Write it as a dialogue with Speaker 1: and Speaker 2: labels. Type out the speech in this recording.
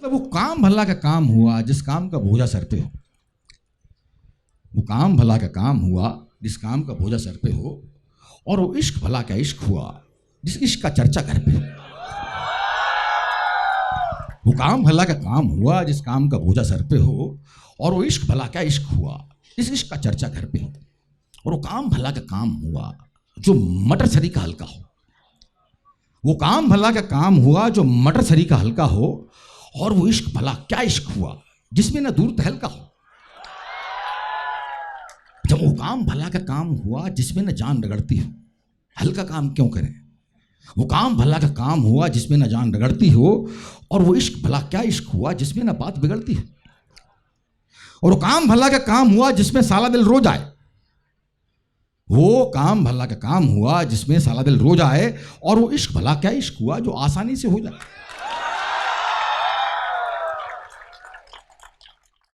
Speaker 1: तो वो काम भला का काम हुआ जिस काम का बोझा सर पे हो। वो काम भला का काम हुआ जिस काम का बोझा सर पे हो, और वो इश्क भला का इश्क हुआ जिस इश्क का चर्चा घर पे हो। वो काम भला का काम हुआ जिस काम का बोझा सर पे हो, और वो इश्क भला का इश्क हुआ जिस इश्क का चर्चा घर पे हो। और वो काम भला का काम हुआ जो मटर सरी का हल्का हो। वो काम भला का काम हुआ जो मटर सरी का हल्का हो, और वो इश्क भला क्या इश्क हुआ जिसमें ना दूर तहलका हो। जब वो काम भला का काम हुआ जिसमें न जान रगड़ती हो, हल्का काम क्यों करें। वो काम भला का काम हुआ जिसमें न जान रगड़ती हो, और वो इश्क भला क्या इश्क हुआ जिसमें न बात बिगड़ती हो। और वो काम भला का काम हुआ जिसमें साला दिल रोज आए। वो काम भला का काम हुआ जिसमें साला दिल रोज आए, और वो इश्क भला क्या इश्क हुआ जो आसानी से हो जाए।